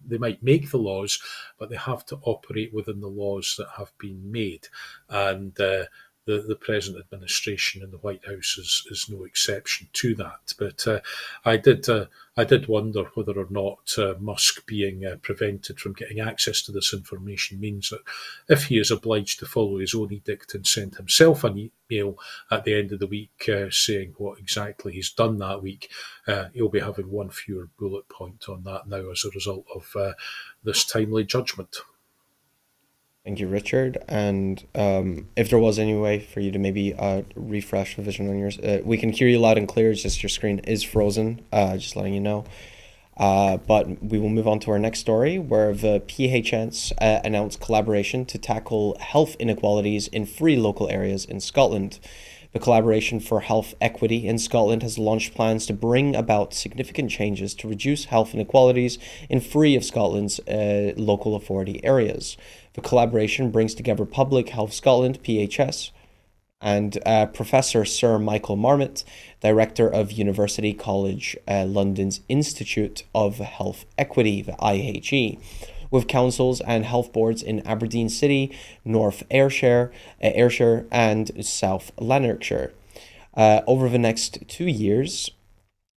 they might make the laws, but they have to operate within the laws that have been made. And the present administration in the White House is no exception to that. But I did wonder whether or not Musk being prevented from getting access to this information means that if he is obliged to follow his own edict and send himself an email at the end of the week saying what exactly he's done that week, he'll be having one fewer bullet point on that now as a result of this timely judgment.
Thank you, Richard. And if there was any way for you to maybe refresh the vision on yours, we can hear you loud and clear. It's just your screen is frozen. Just letting you know. But we will move on to our next story, where the PHS announced collaboration to tackle health inequalities in free local areas in Scotland. The Collaboration for Health Equity in Scotland has launched plans to bring about significant changes to reduce health inequalities in three of Scotland's local authority areas. The collaboration brings together Public Health Scotland (PHS) and Professor Sir Michael Marmot, Director of University College London's Institute of Health Equity, the IHE, with councils and health boards in Aberdeen City, North Ayrshire and South Lanarkshire. Over the next 2 years,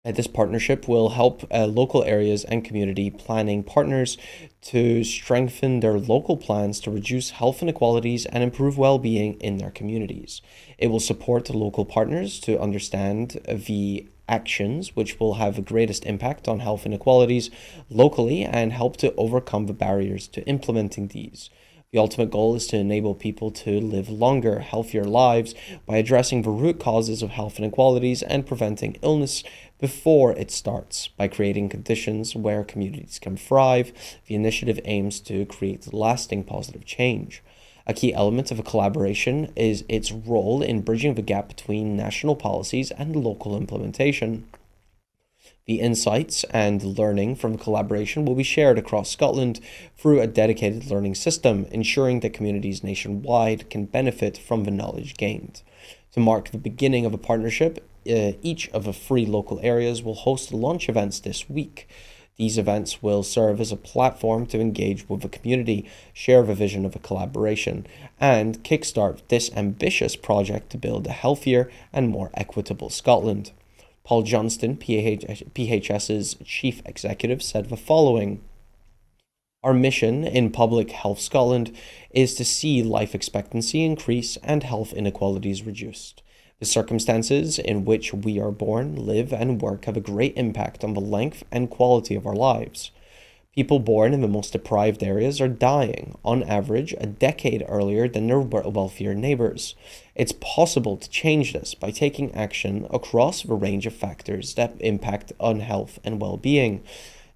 this partnership will help local areas and community planning partners to strengthen their local plans to reduce health inequalities and improve well-being in their communities. It will support local partners to understand the actions which will have the greatest impact on health inequalities locally and help to overcome the barriers to implementing these. The ultimate goal is to enable people to live longer, healthier lives by addressing the root causes of health inequalities and preventing illness before it starts. By creating conditions where communities can thrive, the initiative aims to create lasting positive change. A key element of a collaboration is its role in bridging the gap between national policies and local implementation. The insights and learning from the collaboration will be shared across Scotland through a dedicated learning system, ensuring that communities nationwide can benefit from the knowledge gained. To mark the beginning of a partnership, each of the three local areas will host launch events this week. These events will serve as a platform to engage with the community, share the vision of a collaboration, and kickstart this ambitious project to build a healthier and more equitable Scotland. Paul Johnston, PHS's chief executive, said the following: "Our mission in Public Health Scotland is to see life expectancy increase and health inequalities reduced. The circumstances in which we are born, live, and work have a great impact on the length and quality of our lives. People born in the most deprived areas are dying, on average, a decade earlier than their wealthier neighbours. It's possible to change this by taking action across the range of factors that impact on health and well-being.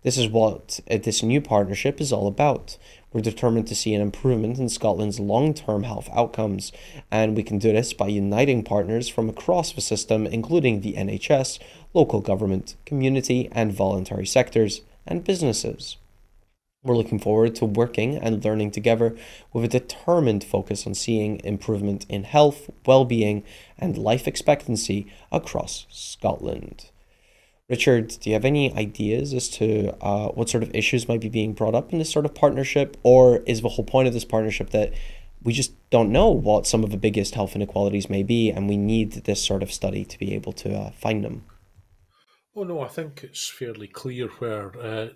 This is what this new partnership is all about. We're determined to see an improvement in Scotland's long-term health outcomes, and we can do this by uniting partners from across the system, including the NHS, local government, community and voluntary sectors, and businesses. We're looking forward to working and learning together with a determined focus on seeing improvement in health, well-being, and life expectancy across Scotland. Richard, do you have any ideas as to what sort of issues might be being brought up in this sort of partnership? Or is the whole point of this partnership that we just don't know what some of the biggest health inequalities may be, and we need this sort of study to be able to find them?
Oh no, I think it's fairly clear where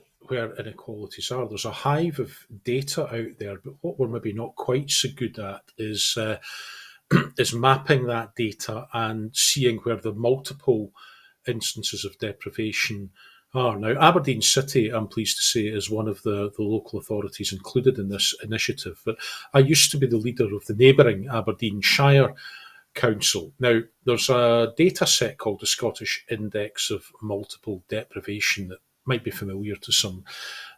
inequalities are. There's a hive of data out there, but what we're maybe not quite so good at is is mapping that data and seeing where the multiple instances of deprivation are. Now, Aberdeen City, I'm pleased to say, is one of the local authorities included in this initiative. But I used to be the leader of the neighbouring Aberdeenshire Council. Now, there's a data set called the Scottish Index of Multiple Deprivation that might be familiar to some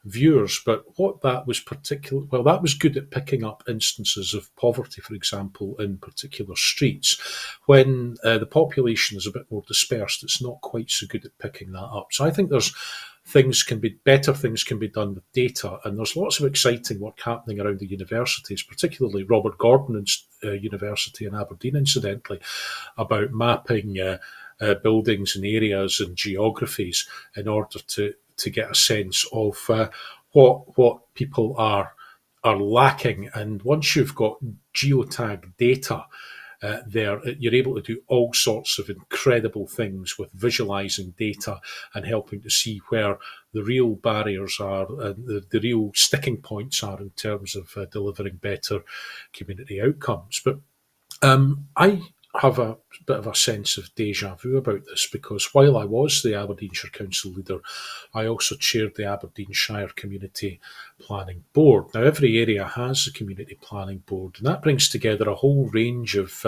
viewers, but what that was particular, well, that was good at picking up instances of poverty, for example, in particular streets. When the population is a bit more dispersed, it's not quite so good at picking that up. So I think there's better things can be done with data, and there's lots of exciting work happening around the universities, particularly Robert Gordon University in Aberdeen, incidentally, about mapping buildings and areas and geographies in order to get a sense of what people are lacking. And once you've got geotag data there, you're able to do all sorts of incredible things with visualizing data and helping to see where the real barriers are and the real sticking points are in terms of delivering better community outcomes. But I have a bit of a sense of deja vu about this because while I was the Aberdeenshire Council leader, I also chaired the Aberdeenshire Community Planning Board. Now, every area has a community planning board, and that brings together a whole range of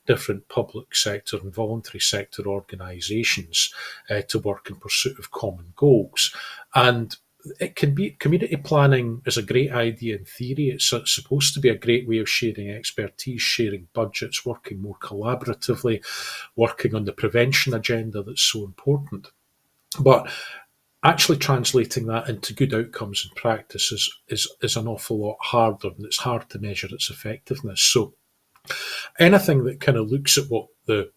different public sector and voluntary sector organisations to work in pursuit of common goals. And it can be community planning is a great idea in theory. It's supposed to be a great way of sharing expertise, sharing budgets, working more collaboratively, working on the prevention agenda that's so important. But actually translating that into good outcomes in practice is an awful lot harder, and it's hard to measure its effectiveness. So anything that kind of looks at what the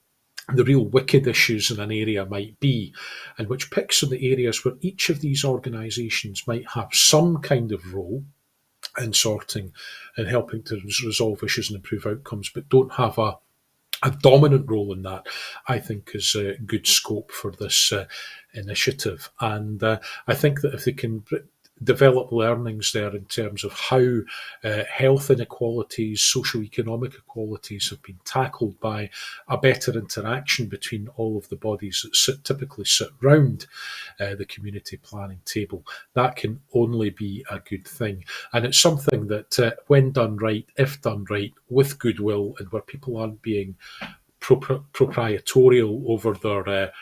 real wicked issues in an area might be, and which picks on the areas where each of these organisations might have some kind of role in sorting and helping to resolve issues and improve outcomes, but don't have a dominant role in that, I think is a good scope for this initiative. And I think that if they can develop learnings there in terms of how health inequalities, socioeconomic equalities have been tackled by a better interaction between all of the bodies that typically sit round the community planning table. That can only be a good thing. And it's something that when done right, if done right, with goodwill and where people aren't being proprietorial over their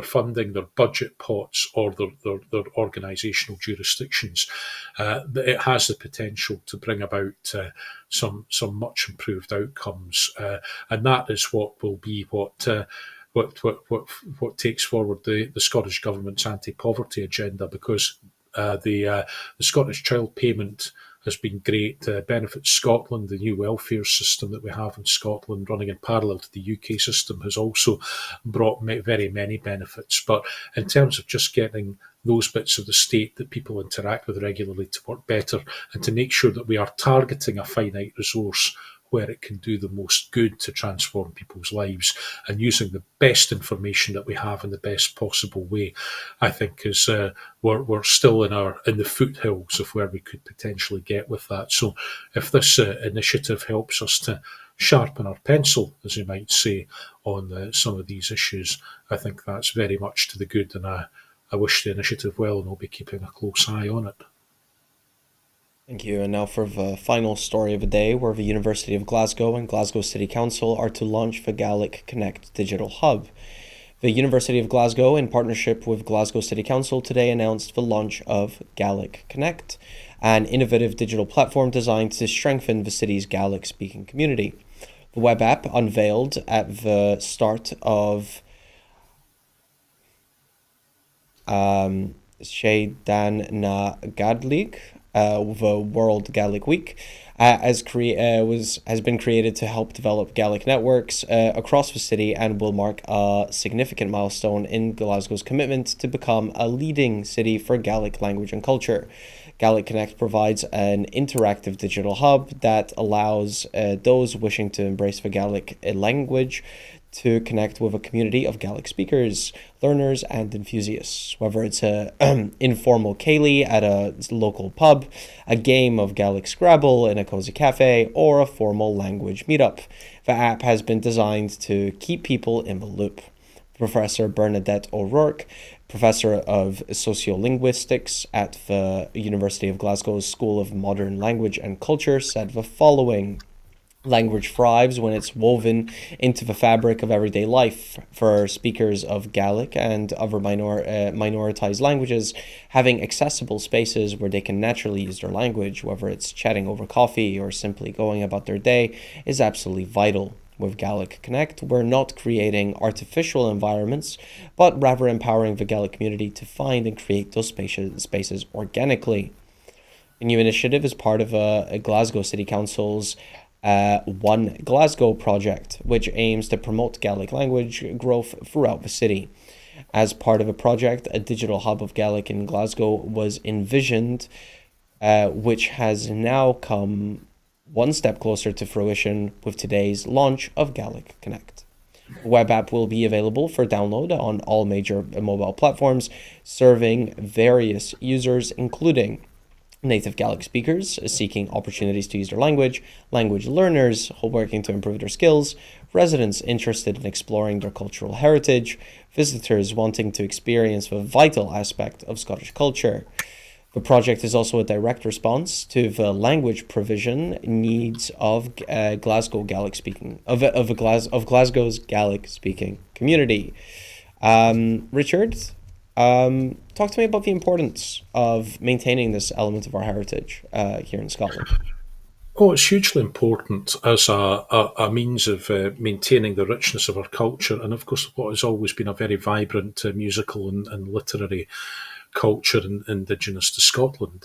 funding, their budget pots, or their organisational jurisdictions, it has the potential to bring about some much improved outcomes, and that is what will be what takes forward the Scottish Government's anti-poverty agenda, because the Scottish Child Payment has been great. Benefits Scotland, the new welfare system that we have in Scotland, running in parallel to the UK system, has also brought very many benefits. But in terms of just getting those bits of the state that people interact with regularly to work better, and to make sure that we are targeting a finite resource where it can do the most good to transform people's lives, and using the best information that we have in the best possible way, I think is we're still in the foothills of where we could potentially get with that. So if this initiative helps us to sharpen our pencil, as you might say, on some of these issues, I think that's very much to the good, and I wish the initiative well, and I'll be keeping a close eye on it.
Thank you. And now for the final story of the day, where the University of Glasgow and Glasgow City Council are to launch the Gaelic Connect digital hub. The University of Glasgow, in partnership with Glasgow City Council, today announced the launch of Gaelic Connect, an innovative digital platform designed to strengthen the city's Gaelic speaking community. The web app, unveiled at the start of Shaidan na Gadlig, the World Gaelic Week, has been created to help develop Gaelic networks across the city and will mark a significant milestone in Glasgow's commitment to become a leading city for Gaelic language and culture. Gaelic Connect provides an interactive digital hub that allows those wishing to embrace the Gaelic language to connect with a community of Gaelic speakers, learners, and enthusiasts. Whether it's a informal ceilidh at a local pub, a game of Gaelic Scrabble in a cozy cafe, or a formal language meetup, the app has been designed to keep people in the loop. Professor Bernadette O'Rourke, professor of sociolinguistics at the University of Glasgow's School of Modern Language and Culture, said the following. Language thrives when it's woven into the fabric of everyday life. For speakers of Gaelic and other minoritized languages, having accessible spaces where they can naturally use their language, whether it's chatting over coffee or simply going about their day, is absolutely vital. With Gaelic Connect, we're not creating artificial environments, but rather empowering the Gaelic community to find and create those spaces organically. The new initiative is part of a Glasgow City Council's One Glasgow project, which aims to promote Gaelic language growth throughout the city. As part of a project, a digital hub of Gaelic in Glasgow was envisioned, which has now come one step closer to fruition with today's launch of Gaelic Connect. The web app will be available for download on all major mobile platforms, serving various users, including native Gaelic speakers seeking opportunities to use their language, language learners working to improve their skills, residents interested in exploring their cultural heritage, visitors wanting to experience the vital aspect of Scottish culture. The project is also a direct response to the language provision needs of Glasgow Gaelic speaking of Glasgow's Gaelic speaking community. Richard, talk to me about the importance of maintaining this element of our heritage here in Scotland.
Oh, it's hugely important as a means of maintaining the richness of our culture, and of course, what has always been a very vibrant musical and literary culture indigenous to Scotland.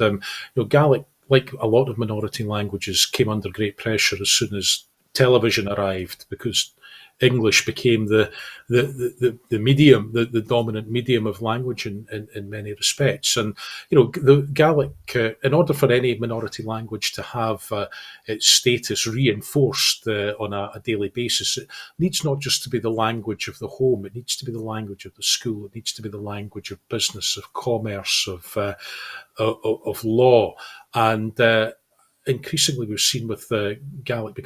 Gaelic, like a lot of minority languages, came under great pressure as soon as television arrived because English became the medium, the dominant medium of language in many respects. And the Gaelic, in order for any minority language to have its status reinforced on a daily basis, it needs not just to be the language of the home; it needs to be the language of the school. It needs to be the language of business, of commerce, of law, and increasingly we've seen with Gaelic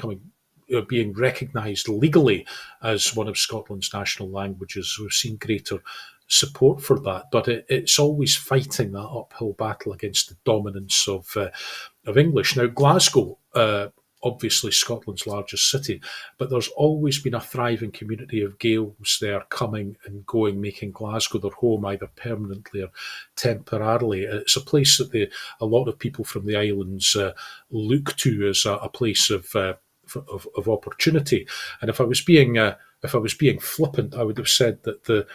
being recognised legally as one of Scotland's national languages. We've seen greater support for that, but it's always fighting that uphill battle against the dominance of English. Now, Glasgow, obviously Scotland's largest city, but there's always been a thriving community of Gaels there coming and going, making Glasgow their home either permanently or temporarily. It's a place that a lot of people from the islands look to as a place of opportunity. And if I was being flippant, I would have said that the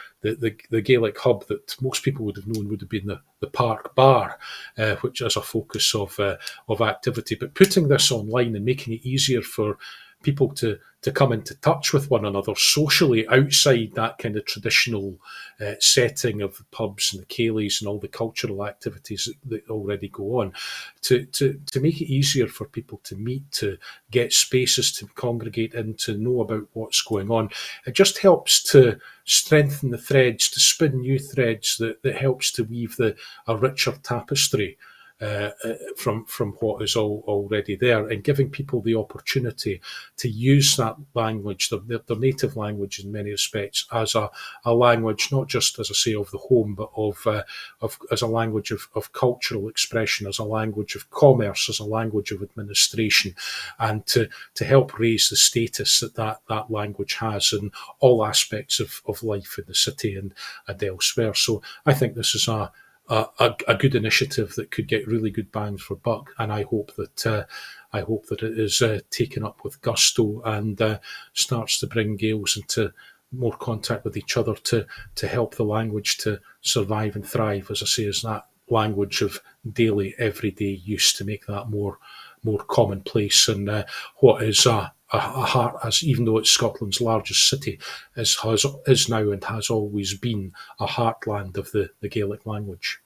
Gaelic hub that most people would have known would have been the Park Bar, which is a focus of activity. But putting this online and making it easier for people to come into touch with one another socially outside that kind of traditional setting of the pubs and the ceilidhs and all the cultural activities that already go on, to make it easier for people to meet, to get spaces to congregate in, to know about what's going on. It just helps to strengthen the threads, to spin new threads that helps to weave a richer tapestry from what is already there, and giving people the opportunity to use that language, their native language in many respects, as a language, not just, as I say, of the home, but of as a language of cultural expression, as a language of commerce, as a language of administration, and to help raise the status that language has in all aspects of life in the city and elsewhere. So I think this is a good initiative that could get really good bang for buck, and I hope that it is taken up with gusto and starts to bring Gaels into more contact with each other to help the language to survive and thrive, as I say, as that language of daily, everyday use, to make that more commonplace. And what is a heart, as even though it's Scotland's largest city, is now and has always been a heartland of the Gaelic language.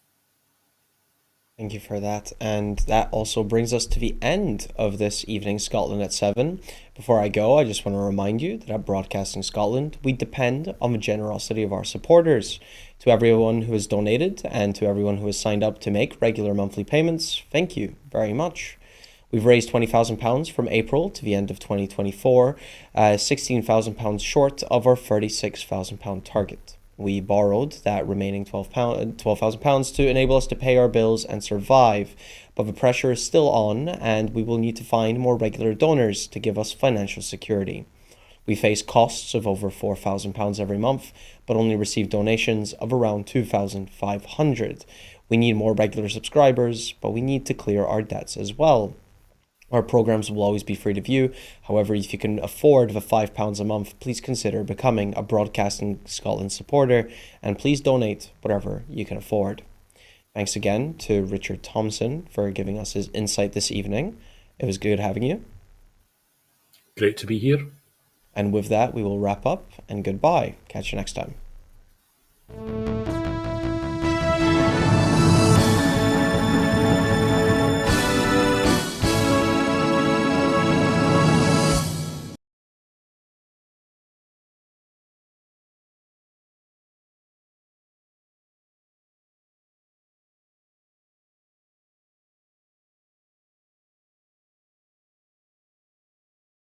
Thank you for that. And that also brings us to the end of this evening Scotland at 7. Before I go, I just want to remind you that at Broadcasting Scotland, we depend on the generosity of our supporters. To everyone who has donated and to everyone who has signed up to make regular monthly payments, thank you very much. We've raised £20,000 from April to the end of 2024, £16,000 short of our £36,000 target. We borrowed that remaining £12,000 to enable us to pay our bills and survive, but the pressure is still on, and we will need to find more regular donors to give us financial security. We face costs of over £4,000 every month, but only receive donations of around £2,500. We need more regular subscribers, but we need to clear our debts as well. Our programs will always be free to view. However, if you can afford the £5 a month, please consider becoming a Broadcasting Scotland supporter, and please donate whatever you can afford. Thanks again to Richard Thomson for giving us his insight this evening. It was good having you.
Great to be here.
And with that, we will wrap up, and goodbye. Catch you next time.